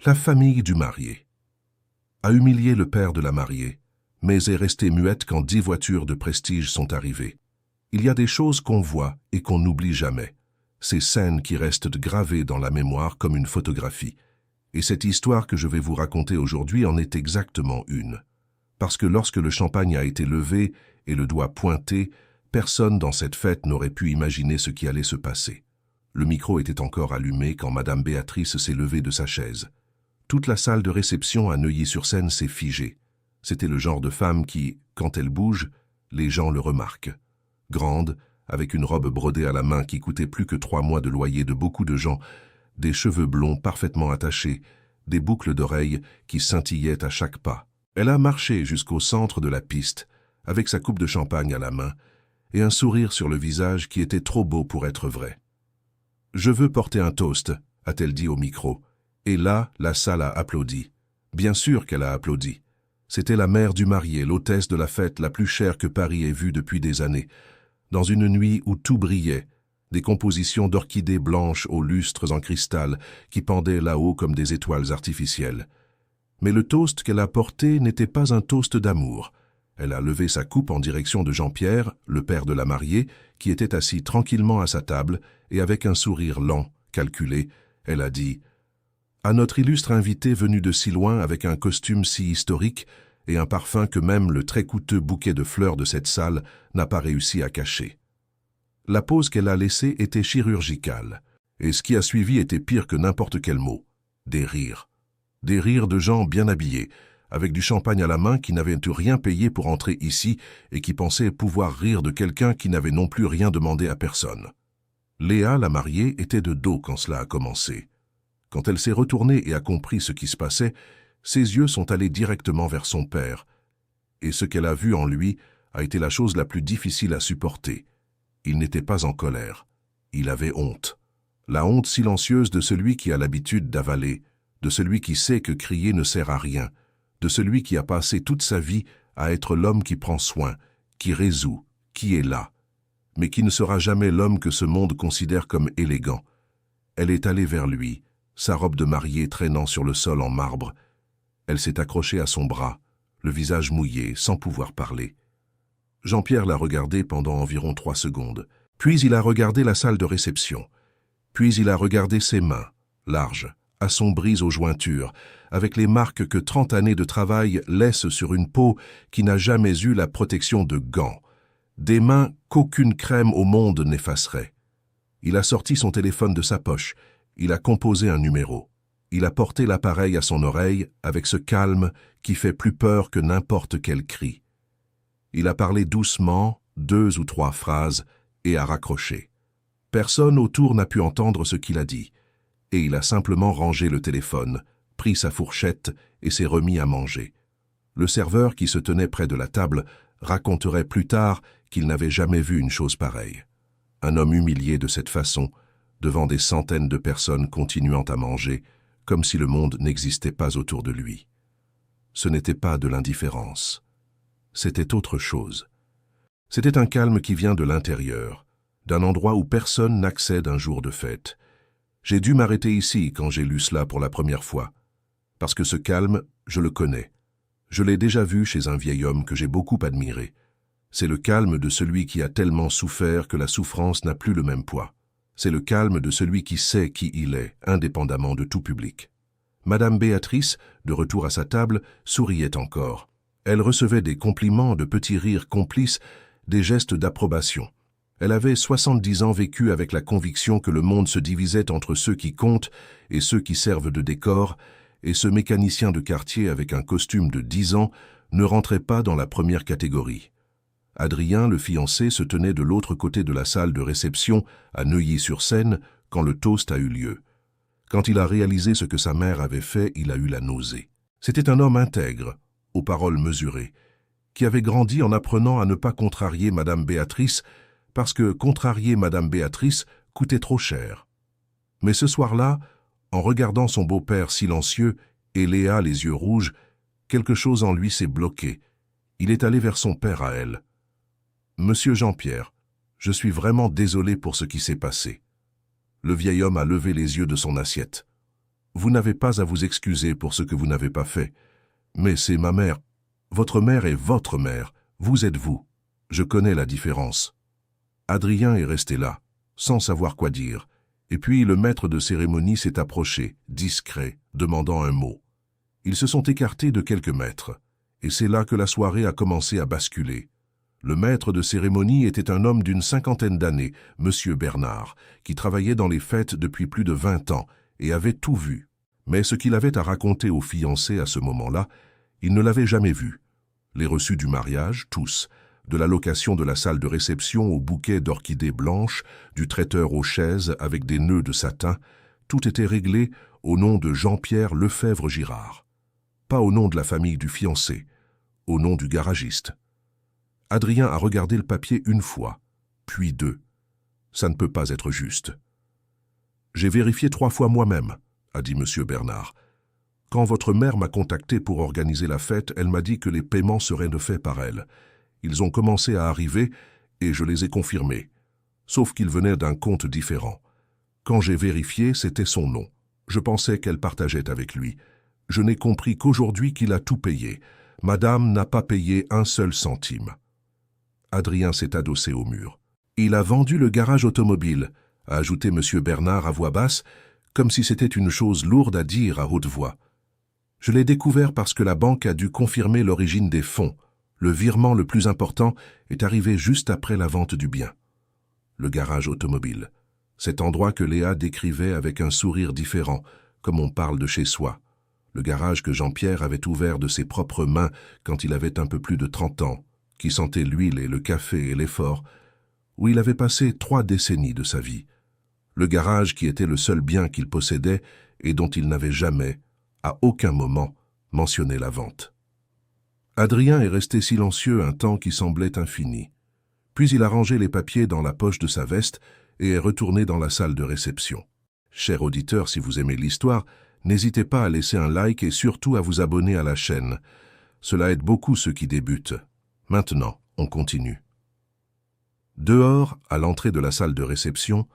La famille du marié a humilié le père de la mariée, mais est restée muette quand 10 voitures de prestige sont arrivées. Il y a des choses qu'on voit et qu'on n'oublie jamais. Ces scènes qui restent gravées dans la mémoire comme une photographie. Et cette histoire que je vais vous raconter aujourd'hui en est exactement une. Parce que lorsque le champagne a été levé et le doigt pointé, personne dans cette fête n'aurait pu imaginer ce qui allait se passer. Le micro était encore allumé quand Madame Béatrice s'est levée de sa chaise. Toute la salle de réception à Neuilly-sur-Seine s'est figée. C'était le genre de femme qui, quand elle bouge, les gens le remarquent. Grande, avec une robe brodée à la main qui coûtait plus que 3 mois de loyer de beaucoup de gens, des cheveux blonds parfaitement attachés, des boucles d'oreilles qui scintillaient à chaque pas. Elle a marché jusqu'au centre de la piste, avec sa coupe de champagne à la main, et un sourire sur le visage qui était trop beau pour être vrai. « Je veux porter un toast », a-t-elle dit au micro. Et là, la salle a applaudi. Bien sûr qu'elle a applaudi. C'était la mère du marié, l'hôtesse de la fête la plus chère que Paris ait vue depuis des années. Dans une nuit où tout brillait, des compositions d'orchidées blanches aux lustres en cristal qui pendaient là-haut comme des étoiles artificielles. Mais le toast qu'elle a porté n'était pas un toast d'amour. Elle a levé sa coupe en direction de Jean-Pierre, le père de la mariée, qui était assis tranquillement à sa table, et avec un sourire lent, calculé, elle a dit « À notre illustre invité venu de si loin avec un costume si historique et un parfum que même le très coûteux bouquet de fleurs de cette salle n'a pas réussi à cacher. » La pause qu'elle a laissée était chirurgicale, et ce qui a suivi était pire que n'importe quel mot. Des rires. Des rires de gens bien habillés, avec du champagne à la main qui n'avaient rien payé pour entrer ici et qui pensaient pouvoir rire de quelqu'un qui n'avait non plus rien demandé à personne. Léa, la mariée, était de dos quand cela a commencé. Quand elle s'est retournée et a compris ce qui se passait, ses yeux sont allés directement vers son père, et ce qu'elle a vu en lui a été la chose la plus difficile à supporter. Il n'était pas en colère. Il avait honte. La honte silencieuse de celui qui a l'habitude d'avaler, de celui qui sait que crier ne sert à rien, de celui qui a passé toute sa vie à être l'homme qui prend soin, qui résout, qui est là, mais qui ne sera jamais l'homme que ce monde considère comme élégant. Elle est allée vers lui, sa robe de mariée traînant sur le sol en marbre. Elle s'est accrochée à son bras, le visage mouillé, sans pouvoir parler. Jean-Pierre l'a regardée pendant environ 3 secondes. Puis il a regardé la salle de réception. Puis il a regardé ses mains, larges, assombries aux jointures, avec les marques que 30 années de travail laissent sur une peau qui n'a jamais eu la protection de gants. Des mains qu'aucune crème au monde n'effacerait. Il a sorti son téléphone de sa poche. Il a composé un numéro. Il a porté l'appareil à son oreille avec ce calme qui fait plus peur que n'importe quel cri. Il a parlé doucement, 2 ou 3 phrases, et a raccroché. Personne autour n'a pu entendre ce qu'il a dit, et il a simplement rangé le téléphone, pris sa fourchette et s'est remis à manger. Le serveur qui se tenait près de la table raconterait plus tard qu'il n'avait jamais vu une chose pareille. Un homme humilié de cette façon, devant des centaines de personnes continuant à manger, comme si le monde n'existait pas autour de lui. Ce n'était pas de l'indifférence. C'était autre chose. C'était un calme qui vient de l'intérieur, d'un endroit où personne n'accède un jour de fête. J'ai dû m'arrêter ici quand j'ai lu cela pour la première fois, parce que ce calme, je le connais. Je l'ai déjà vu chez un vieil homme que j'ai beaucoup admiré. C'est le calme de celui qui a tellement souffert que la souffrance n'a plus le même poids. C'est le calme de celui qui sait qui il est, indépendamment de tout public. Madame Béatrice, de retour à sa table, souriait encore. Elle recevait des compliments, de petits rires complices, des gestes d'approbation. Elle avait 70 ans vécu avec la conviction que le monde se divisait entre ceux qui comptent et ceux qui servent de décor, et ce mécanicien de quartier avec un costume de 10 ans ne rentrait pas dans la première catégorie. Adrien, le fiancé, se tenait de l'autre côté de la salle de réception, à Neuilly-sur-Seine, quand le toast a eu lieu. Quand il a réalisé ce que sa mère avait fait, il a eu la nausée. C'était un homme intègre, aux paroles mesurées, qui avait grandi en apprenant à ne pas contrarier Madame Béatrice, parce que contrarier Madame Béatrice coûtait trop cher. Mais ce soir-là, en regardant son beau-père silencieux et Léa les yeux rouges, quelque chose en lui s'est bloqué. Il est allé vers son père à elle. « Monsieur Jean-Pierre, je suis vraiment désolé pour ce qui s'est passé. » Le vieil homme a levé les yeux de son assiette. « Vous n'avez pas à vous excuser pour ce que vous n'avez pas fait. Mais c'est ma mère. Votre mère est votre mère. Vous êtes vous. Je connais la différence. » Adrien est resté là, sans savoir quoi dire. Et puis le maître de cérémonie s'est approché, discret, demandant un mot. Ils se sont écartés de quelques mètres. Et c'est là que la soirée a commencé à basculer. Le maître de cérémonie était un homme d'une 50aine d'années, Monsieur Bernard, qui travaillait dans les fêtes depuis plus de 20 ans et avait tout vu. Mais ce qu'il avait à raconter aux fiancés à ce moment-là, il ne l'avait jamais vu. Les reçus du mariage, tous, de la location de la salle de réception au bouquet d'orchidées blanches, du traiteur aux chaises avec des nœuds de satin, tout était réglé au nom de Jean-Pierre Lefebvre-Girard. Pas au nom de la famille du fiancé, au nom du garagiste. Adrien a regardé le papier une fois, puis deux. Ça ne peut pas être juste. « J'ai vérifié 3 fois moi-même, » a dit Monsieur Bernard. « Quand votre mère m'a contacté pour organiser la fête, elle m'a dit que les paiements seraient faits par elle. Ils ont commencé à arriver et je les ai confirmés, sauf qu'ils venaient d'un compte différent. Quand j'ai vérifié, c'était son nom. Je pensais qu'elle partageait avec lui. Je n'ai compris qu'aujourd'hui qu'il a tout payé. Madame n'a pas payé un seul centime. » Adrien s'est adossé au mur. « Il a vendu le garage automobile, » a ajouté Monsieur Bernard à voix basse, comme si c'était une chose lourde à dire à haute voix. « Je l'ai découvert parce que la banque a dû confirmer l'origine des fonds. Le virement le plus important est arrivé juste après la vente du bien. » Le garage automobile. Cet endroit que Léa décrivait avec un sourire différent, comme on parle de chez soi. Le garage que Jean-Pierre avait ouvert de ses propres mains quand il avait un peu plus de 30 ans, qui sentait l'huile et le café et l'effort, où il avait passé 3 décennies de sa vie. Le garage qui était le seul bien qu'il possédait et dont il n'avait jamais, à aucun moment, mentionné la vente. Adrien est resté silencieux un temps qui semblait infini. Puis il a rangé les papiers dans la poche de sa veste et est retourné dans la salle de réception. Cher auditeur, si vous aimez l'histoire, n'hésitez pas à laisser un like et surtout à vous abonner à la chaîne. Cela aide beaucoup ceux qui débutent. Maintenant, on continue. Dehors, à l'entrée de la salle de réception,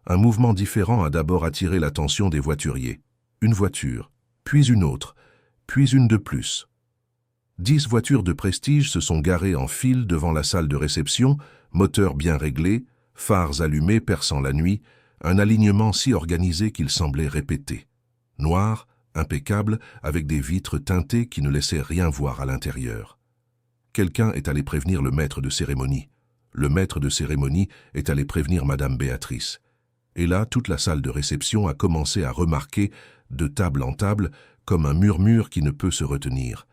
un mouvement différent a d'abord attiré l'attention des voituriers. Une voiture, puis une autre, puis une de plus. 10 voitures de prestige se sont garées en file devant la salle de réception, moteurs bien réglés, phares allumés perçant la nuit, un alignement si organisé qu'il semblait répété. Noir, impeccable, avec des vitres teintées qui ne laissaient rien voir à l'intérieur. Quelqu'un est allé prévenir le maître de cérémonie. Le maître de cérémonie est allé prévenir Madame Béatrice. Et là, toute la salle de réception a commencé à remarquer, de table en table, comme un murmure qui ne peut se retenir.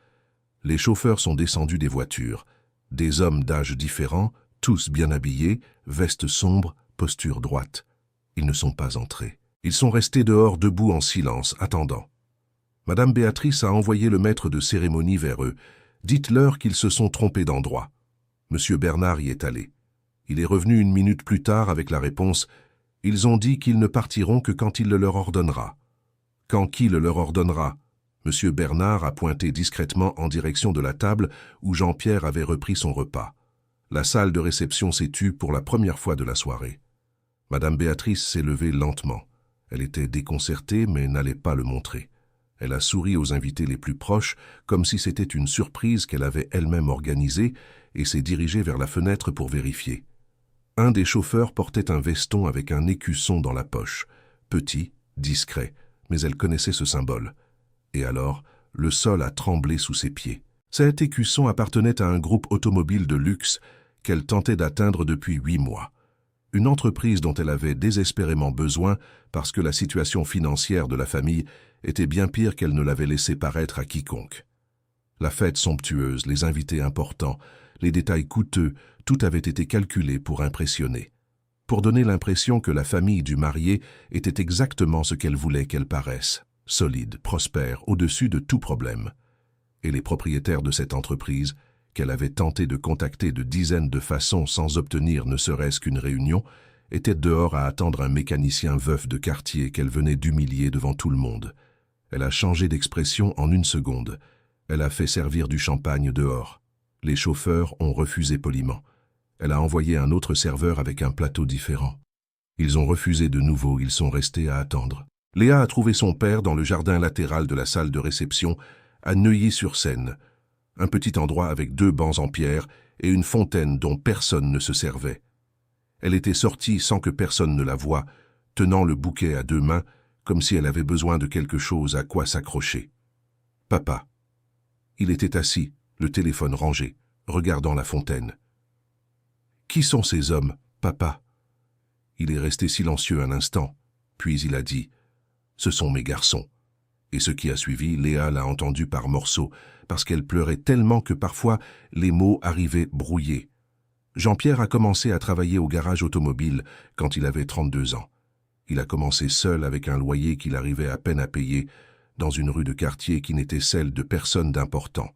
Les chauffeurs sont descendus des voitures. Des hommes d'âge différents, tous bien habillés, vestes sombres, posture droite. Ils ne sont pas entrés. Ils sont restés dehors debout en silence, attendant. Madame Béatrice a envoyé le maître de cérémonie vers eux. Dites-leur qu'ils se sont trompés d'endroit. Monsieur Bernard y est allé. Il est revenu 1 minute plus tard avec la réponse « Ils ont dit qu'ils ne partiront que quand il le leur ordonnera. » Quand qui le leur ordonnera? Monsieur Bernard a pointé discrètement en direction de la table où Jean-Pierre avait repris son repas. La salle de réception s'est tue pour la première fois de la soirée. Madame Béatrice s'est levée lentement. Elle était déconcertée mais n'allait pas le montrer. Elle a souri aux invités les plus proches, comme si c'était une surprise qu'elle avait elle-même organisée, et s'est dirigée vers la fenêtre pour vérifier. Un des chauffeurs portait un veston avec un écusson dans la poche, petit, discret, mais elle connaissait ce symbole. Et alors, le sol a tremblé sous ses pieds. Cet écusson appartenait à un groupe automobile de luxe qu'elle tentait d'atteindre depuis 8 mois. Une entreprise dont elle avait désespérément besoin parce que la situation financière de la famille était bien pire qu'elle ne l'avait laissé paraître à quiconque. La fête somptueuse, les invités importants, les détails coûteux, tout avait été calculé pour impressionner. Pour donner l'impression que la famille du marié était exactement ce qu'elle voulait qu'elle paraisse, solide, prospère, au-dessus de tout problème. Et les propriétaires de cette entreprise, qu'elle avait tenté de contacter de dizaines de façons sans obtenir ne serait-ce qu'une réunion, étaient dehors à attendre un mécanicien veuf de quartier qu'elle venait d'humilier devant tout le monde. Elle a changé d'expression en 1 seconde. Elle a fait servir du champagne dehors. Les chauffeurs ont refusé poliment. Elle a envoyé un autre serveur avec un plateau différent. Ils ont refusé de nouveau, ils sont restés à attendre. Léa a trouvé son père dans le jardin latéral de la salle de réception, à Neuilly-sur-Seine, un petit endroit avec 2 bancs en pierre et une fontaine dont personne ne se servait. Elle était sortie sans que personne ne la voie, tenant le bouquet à 2 mains, comme si elle avait besoin de quelque chose à quoi s'accrocher. Papa. Il était assis, le téléphone rangé, regardant la fontaine. « Qui sont ces hommes, papa ?» Il est resté silencieux un instant, puis il a dit « Ce sont mes garçons ». Et ce qui a suivi, Léa l'a entendu par morceaux, parce qu'elle pleurait tellement que parfois les mots arrivaient brouillés. Jean-Pierre a commencé à travailler au garage automobile quand il avait 32 ans. Il a commencé seul avec un loyer qu'il arrivait à peine à payer, dans une rue de quartier qui n'était celle de personne d'important.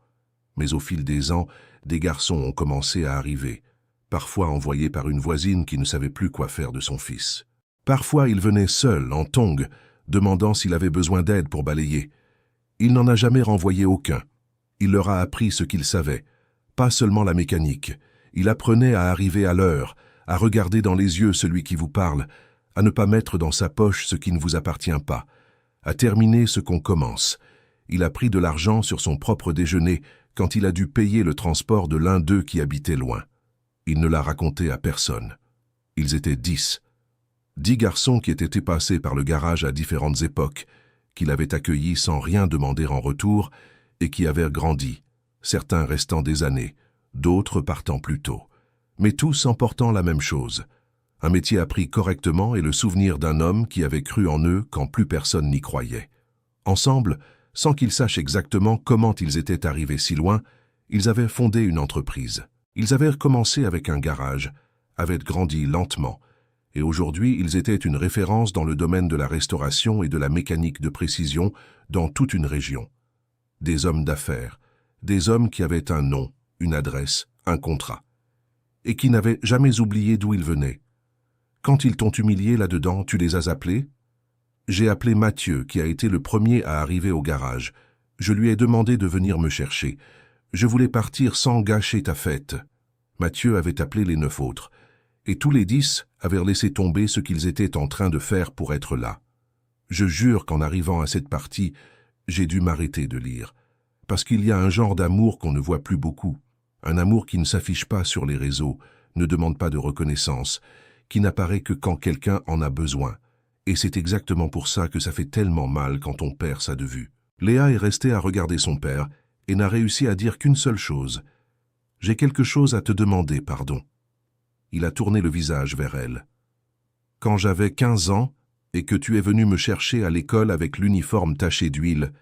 Mais au fil des ans, des garçons ont commencé à arriver, parfois envoyés par une voisine qui ne savait plus quoi faire de son fils. Parfois il venait seul, en tongs, demandant s'il avait besoin d'aide pour balayer. Il n'en a jamais renvoyé aucun. Il leur a appris ce qu'il savait, pas seulement la mécanique. Il apprenait à arriver à l'heure, à regarder dans les yeux celui qui vous parle, à ne pas mettre dans sa poche ce qui ne vous appartient pas, à terminer ce qu'on commence. Il a pris de l'argent sur son propre déjeuner quand il a dû payer le transport de l'un d'eux qui habitait loin. Il ne l'a raconté à personne. Ils étaient 10. 10 garçons qui étaient passés par le garage à différentes époques, qu'il avait accueillis sans rien demander en retour et qui avaient grandi, certains restant des années, d'autres partant plus tôt, mais tous en portant la même chose, un métier appris correctement et le souvenir d'un homme qui avait cru en eux quand plus personne n'y croyait. Ensemble, sans qu'ils sachent exactement comment ils étaient arrivés si loin, ils avaient fondé une entreprise. Ils avaient recommencé avec un garage, avaient grandi lentement, et aujourd'hui ils étaient une référence dans le domaine de la restauration et de la mécanique de précision dans toute une région. Des hommes d'affaires, des hommes qui avaient un nom, une adresse, un contrat, et qui n'avaient jamais oublié d'où ils venaient. Quand ils t'ont humilié là-dedans, tu les as appelés? J'ai appelé Mathieu, qui a été le premier à arriver au garage. Je lui ai demandé de venir me chercher. Je voulais partir sans gâcher ta fête. Mathieu avait appelé les 9 autres, et tous les 10 avaient laissé tomber ce qu'ils étaient en train de faire pour être là. Je jure qu'en arrivant à cette partie, j'ai dû m'arrêter de lire, parce qu'il y a un genre d'amour qu'on ne voit plus beaucoup, un amour qui ne s'affiche pas sur les réseaux, ne demande pas de reconnaissance, qui n'apparaît que quand quelqu'un en a besoin. Et c'est exactement pour ça que ça fait tellement mal quand on perd ça de vue. Léa est restée à regarder son père et n'a réussi à dire qu'une seule chose. « J'ai quelque chose à te demander, pardon. » Il a tourné le visage vers elle. « Quand j'avais 15 ans et que tu es venu me chercher à l'école avec l'uniforme taché d'huile... »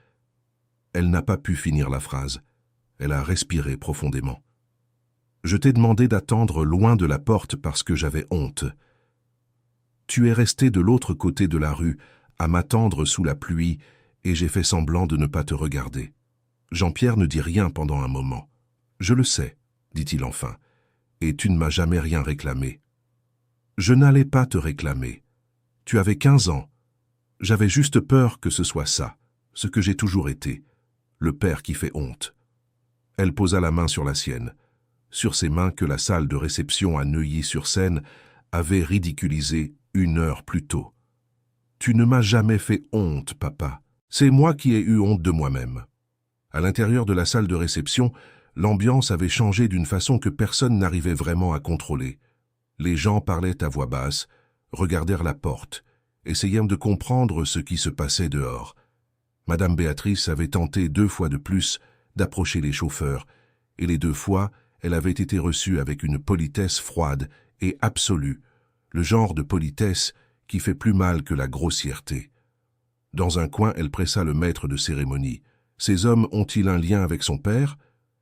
Elle n'a pas pu finir la phrase. Elle a respiré profondément. « Je t'ai demandé d'attendre loin de la porte parce que j'avais honte. Tu es resté de l'autre côté de la rue, à m'attendre sous la pluie, et j'ai fait semblant de ne pas te regarder. » Jean-Pierre ne dit rien pendant un moment. « Je le sais, dit-il enfin, et tu ne m'as jamais rien réclamé. »« Je n'allais pas te réclamer. Tu avais 15 ans. J'avais juste peur que ce soit ça, ce que j'ai toujours été, le père qui fait honte. » Elle posa la main sur la sienne, sur ces mains que la salle de réception à Neuilly-sur-Seine avait ridiculisées 1 heure plus tôt. « Tu ne m'as jamais fait honte, papa. C'est moi qui ai eu honte de moi-même. » À l'intérieur de la salle de réception, l'ambiance avait changé d'une façon que personne n'arrivait vraiment à contrôler. Les gens parlaient à voix basse, regardèrent la porte, essayant de comprendre ce qui se passait dehors. Madame Béatrice avait tenté 2 fois de plus d'approcher les chauffeurs, et les 2 fois, elle avait été reçue avec une politesse froide et absolue, le genre de politesse qui fait plus mal que la grossièreté. Dans un coin, elle pressa le maître de cérémonie. « Ces hommes ont-ils un lien avec son père ?»«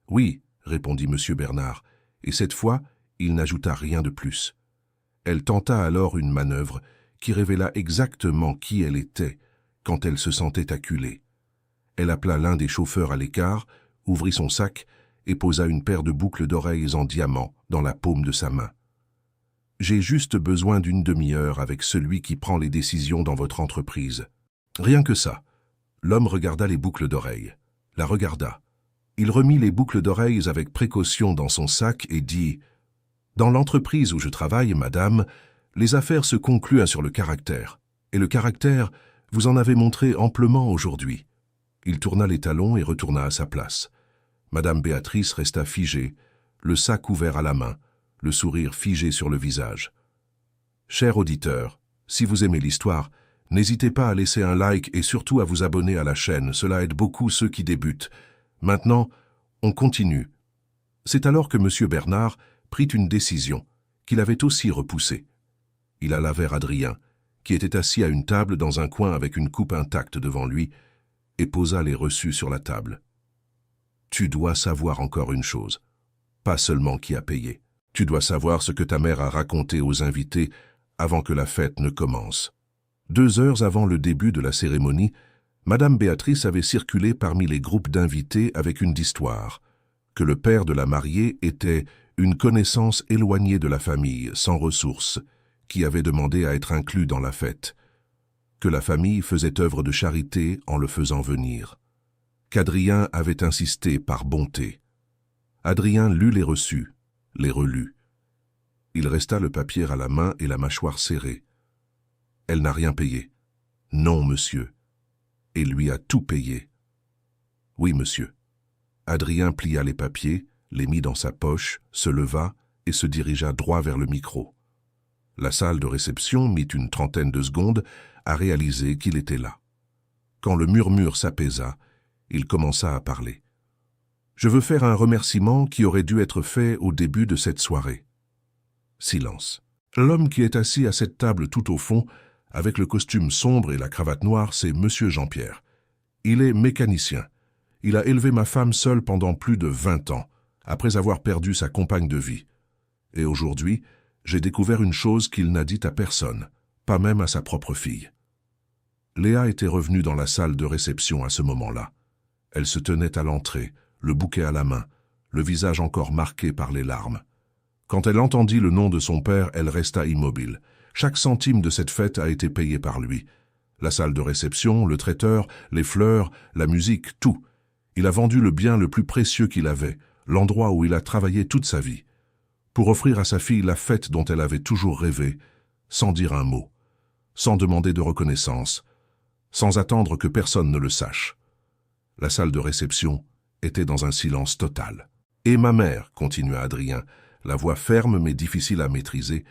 Oui, répondit M. Bernard, et cette fois, il n'ajouta rien de plus. Elle tenta alors une manœuvre qui révéla exactement qui elle était quand elle se sentait acculée. Elle appela l'un des chauffeurs à l'écart, ouvrit son sac et posa une paire de boucles d'oreilles en diamant dans la paume de sa main. « J'ai juste besoin d'1 demi-heure avec celui qui prend les décisions dans votre entreprise. » Rien que ça. L'homme regarda les boucles d'oreilles, la regarda. Il remit les boucles d'oreilles avec précaution dans son sac et dit « Dans l'entreprise où je travaille, madame, les affaires se concluent sur le caractère. Et le caractère, Vous en avez montré amplement aujourd'hui. » Il tourna les talons et retourna à sa place. Madame Béatrice resta figée, le sac ouvert à la main, le sourire figé sur le visage. Cher auditeur, si vous aimez l'histoire, n'hésitez pas à laisser un like et surtout à vous abonner à la chaîne, cela aide beaucoup ceux qui débutent. Maintenant, on continue. C'est alors que M. Bernard prit une décision, qu'il avait aussi repoussée. Il alla vers Adrien, qui était assis à une table dans un coin avec une coupe intacte devant lui, et posa les reçus sur la table. « Tu dois savoir encore une chose, pas seulement qui a payé. Tu dois savoir ce que ta mère a raconté aux invités avant que la fête ne commence. » 2 heures avant le début de la cérémonie, Madame Béatrice avait circulé parmi les groupes d'invités avec une histoire, que le père de la mariée était une connaissance éloignée de la famille, sans ressources, qui avait demandé à être inclus dans la fête, que la famille faisait œuvre de charité en le faisant venir, qu'Adrien avait insisté par bonté. Adrien lut les reçus, les relut. Il resta le papier à la main et la mâchoire serrée. « Elle n'a rien payé. »« Non, monsieur. » »« Et lui a tout payé. »« Oui, monsieur. » Adrien plia les papiers, les mit dans sa poche, se leva et se dirigea droit vers le micro. La salle de réception mit une trentaine de secondes à réaliser qu'il était là. Quand le murmure s'apaisa, il commença à parler. « Je veux faire un remerciement qui aurait dû être fait au début de cette soirée. » Silence. L'homme qui est assis à cette table tout au fond, avec le costume sombre et la cravate noire, c'est Monsieur Jean-Pierre. Il est mécanicien. Il a élevé ma femme seule pendant plus de 20 ans, après avoir perdu sa compagne de vie. Et aujourd'hui, j'ai découvert une chose qu'il n'a dite à personne, pas même à sa propre fille. Léa était revenue dans la salle de réception à ce moment-là. Elle se tenait à l'entrée, le bouquet à la main, le visage encore marqué par les larmes. Quand elle entendit le nom de son père, elle resta immobile. Chaque centime de cette fête a été payé par lui. La salle de réception, le traiteur, les fleurs, la musique, tout. Il a vendu le bien le plus précieux qu'il avait, l'endroit où il a travaillé toute sa vie, pour offrir à sa fille la fête dont elle avait toujours rêvé, sans dire un mot, sans demander de reconnaissance, sans attendre que personne ne le sache. La salle de réception était dans un silence total. « Et ma mère, continua Adrien, la voix ferme mais difficile à maîtriser,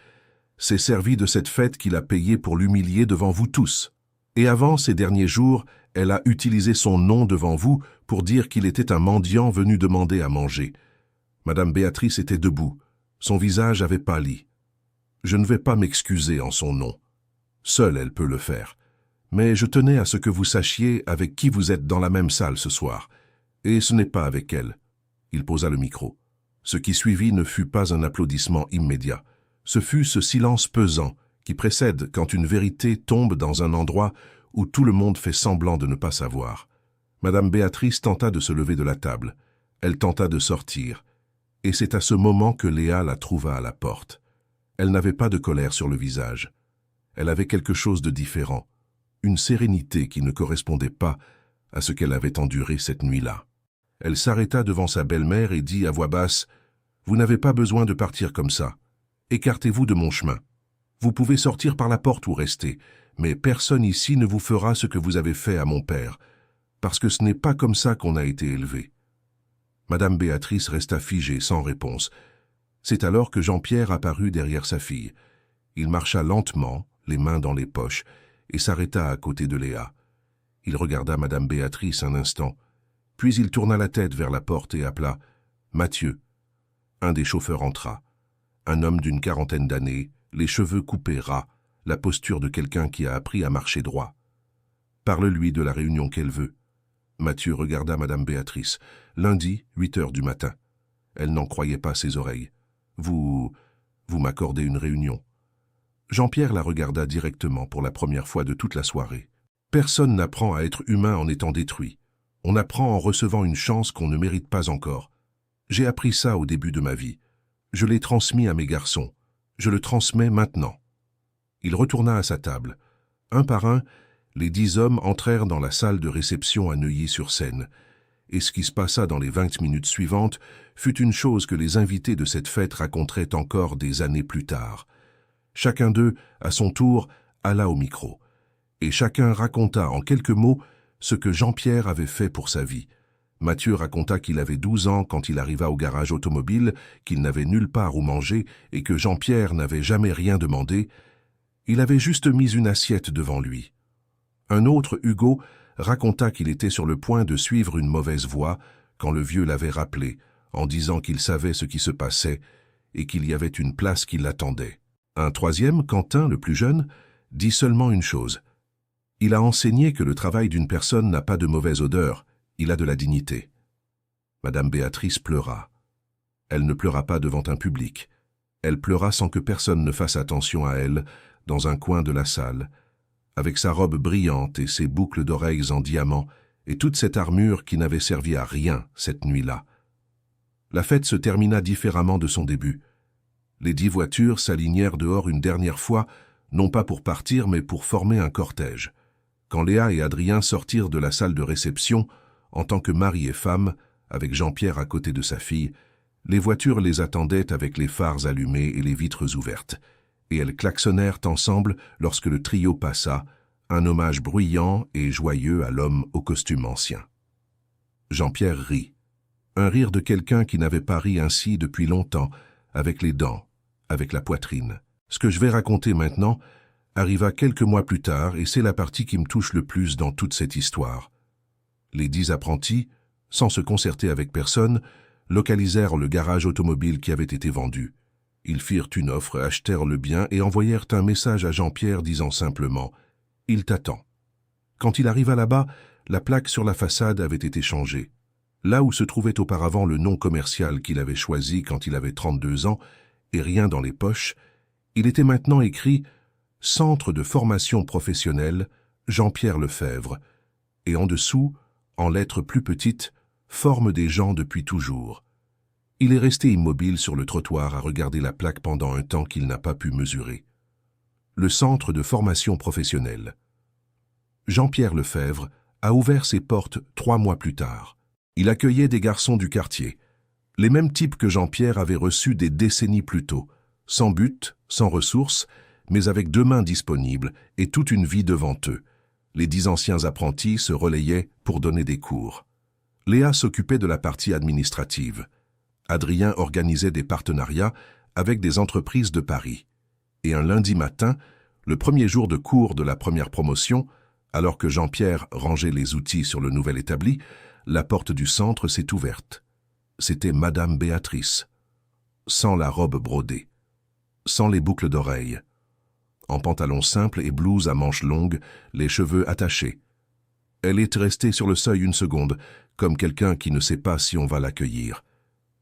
s'est servie de cette fête qu'il a payée pour l'humilier devant vous tous. Et avant ces derniers jours, elle a utilisé son nom devant vous pour dire qu'il était un mendiant venu demander à manger. Madame Béatrice était debout, son visage avait pâli. Je ne vais pas m'excuser en son nom. Seule elle peut le faire. Mais je tenais à ce que vous sachiez avec qui vous êtes dans la même salle ce soir. Et ce n'est pas avec elle. » Il posa le micro. Ce qui suivit ne fut pas un applaudissement immédiat. Ce fut ce silence pesant qui précède quand une vérité tombe dans un endroit où tout le monde fait semblant de ne pas savoir. Madame Béatrice tenta de se lever de la table. Elle tenta de sortir. Et c'est à ce moment que Léa la trouva à la porte. Elle n'avait pas de colère sur le visage. Elle avait quelque chose de différent, une sérénité qui ne correspondait pas à ce qu'elle avait enduré cette nuit-là. Elle s'arrêta devant sa belle-mère et dit à voix basse « Vous n'avez pas besoin de partir comme ça. Écartez-vous de mon chemin. Vous pouvez sortir par la porte ou rester, mais personne ici ne vous fera ce que vous avez fait à mon père, parce que ce n'est pas comme ça qu'on a été élevé. » Madame Béatrice resta figée, sans réponse. C'est alors que Jean-Pierre apparut derrière sa fille. Il marcha lentement, les mains dans les poches, et s'arrêta à côté de Léa. Il regarda Madame Béatrice un instant, puis il tourna la tête vers la porte et appela « Mathieu ». Un des chauffeurs entra. Un homme d'une 40aine d'années, les cheveux coupés ras, la posture de quelqu'un qui a appris à marcher droit. « Parle-lui de la réunion qu'elle veut. » Mathieu regarda Madame Béatrice. « Lundi, 8 heures du matin. » Elle n'en croyait pas ses oreilles. « Vous m'accordez une réunion. » Jean-Pierre la regarda directement pour la première fois de toute la soirée. Personne n'apprend à être humain en étant détruit. On apprend en recevant une chance qu'on ne mérite pas encore. J'ai appris ça au début de ma vie. Je l'ai transmis à mes garçons. Je le transmets maintenant. Il retourna à sa table. Un par un, les 10 hommes entrèrent dans la salle de réception à Neuilly-sur-Seine. Et ce qui se passa dans les 20 minutes suivantes fut une chose que les invités de cette fête raconteraient encore des années plus tard. Chacun d'eux, à son tour, alla au micro. Et chacun raconta en quelques mots ce que Jean-Pierre avait fait pour sa vie. Mathieu raconta qu'il avait 12 ans quand il arriva au garage automobile, qu'il n'avait nulle part où manger et que Jean-Pierre n'avait jamais rien demandé. Il avait juste mis une assiette devant lui. Un autre, Hugo, raconta qu'il était sur le point de suivre une mauvaise voie quand le vieux l'avait rappelé, en disant qu'il savait ce qui se passait et qu'il y avait une place qui l'attendait. Un troisième, Quentin, le plus jeune, dit seulement une chose. Il a enseigné que le travail d'une personne n'a pas de mauvaise odeur, il a de la dignité. Madame Béatrice pleura. Elle ne pleura pas devant un public. Elle pleura sans que personne ne fasse attention à elle, dans un coin de la salle, avec sa robe brillante et ses boucles d'oreilles en diamant, et toute cette armure qui n'avait servi à rien cette nuit-là. La fête se termina différemment de son début. Les 10 voitures s'alignèrent dehors une dernière fois, non pas pour partir, mais pour former un cortège. Quand Léa et Adrien sortirent de la salle de réception, en tant que mari et femme, avec Jean-Pierre à côté de sa fille, les voitures les attendaient avec les phares allumés et les vitres ouvertes, et elles klaxonnèrent ensemble lorsque le trio passa, un hommage bruyant et joyeux à l'homme au costume ancien. Jean-Pierre rit, un rire de quelqu'un qui n'avait pas ri ainsi depuis longtemps, avec les dents, avec la poitrine. Ce que je vais raconter maintenant arriva quelques mois plus tard et c'est la partie qui me touche le plus dans toute cette histoire. Les 10 apprentis, sans se concerter avec personne, localisèrent le garage automobile qui avait été vendu. Ils firent une offre, achetèrent le bien et envoyèrent un message à Jean-Pierre disant simplement « Il t'attend ». Quand il arriva là-bas, la plaque sur la façade avait été changée. Là où se trouvait auparavant le nom commercial qu'il avait choisi quand il avait 32 ans et rien dans les poches, il était maintenant écrit « Centre de formation professionnelle, Jean-Pierre Lefebvre » et en dessous, en lettres plus petites, « Forme des gens depuis toujours ». Il est resté immobile sur le trottoir à regarder la plaque pendant un temps qu'il n'a pas pu mesurer. Le centre de formation professionnelle. Jean-Pierre Lefebvre a ouvert ses portes 3 mois plus tard. Il accueillait des garçons du quartier, les mêmes types que Jean-Pierre avait reçus des décennies plus tôt, sans but, sans ressources, mais avec 2 mains disponibles et toute une vie devant eux. Les 10 anciens apprentis se relayaient pour donner des cours. Léa s'occupait de la partie administrative. Adrien organisait des partenariats avec des entreprises de Paris. Et un lundi matin, le premier jour de cours de la première promotion, alors que Jean-Pierre rangeait les outils sur le nouvel établi, la porte du centre s'est ouverte. C'était Madame Béatrice, sans la robe brodée, sans les boucles d'oreilles, en pantalon simple et blouse à manches longues, les cheveux attachés. Elle est restée sur le seuil une seconde, comme quelqu'un qui ne sait pas si on va l'accueillir.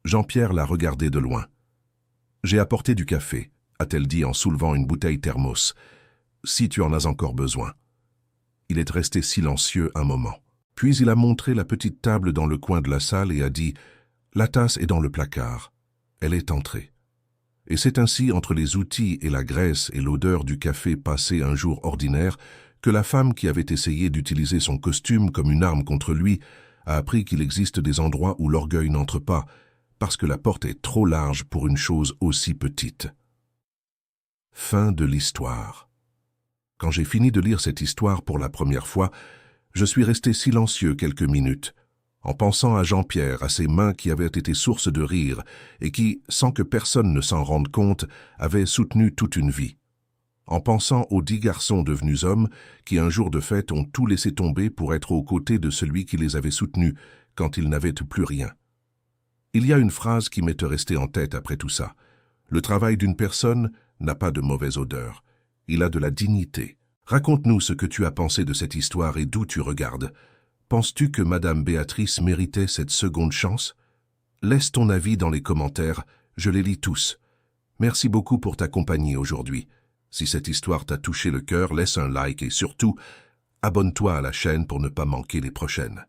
Jean-Pierre l'a regardée de loin. « J'ai apporté du café », a-t-elle dit en soulevant une bouteille thermos, « si tu en as encore besoin. » Il est resté silencieux un moment. Puis il a montré la petite table dans le coin de la salle et a dit « La tasse est dans le placard. » Elle est entrée. Et c'est ainsi, entre les outils et la graisse et l'odeur du café passé un jour ordinaire, que la femme qui avait essayé d'utiliser son costume comme une arme contre lui a appris qu'il existe des endroits où l'orgueil n'entre pas, parce que la porte est trop large pour une chose aussi petite. Fin de l'histoire. Quand j'ai fini de lire cette histoire pour la première fois, je suis resté silencieux quelques minutes, en pensant à Jean-Pierre, à ses mains qui avaient été source de rire et qui, sans que personne ne s'en rende compte, avaient soutenu toute une vie. En pensant aux 10 garçons devenus hommes qui, un jour de fête, ont tout laissé tomber pour être aux côtés de celui qui les avait soutenus quand ils n'avaient plus rien. Il y a une phrase qui m'est restée en tête après tout ça. Le travail d'une personne n'a pas de mauvaise odeur. Il a de la dignité. Raconte-nous ce que tu as pensé de cette histoire et d'où tu regardes. Penses-tu que Madame Béatrice méritait cette seconde chance? Laisse ton avis dans les commentaires, je les lis tous. Merci beaucoup pour ta compagnie aujourd'hui. Si cette histoire t'a touché le cœur, laisse un like et surtout, abonne-toi à la chaîne pour ne pas manquer les prochaines.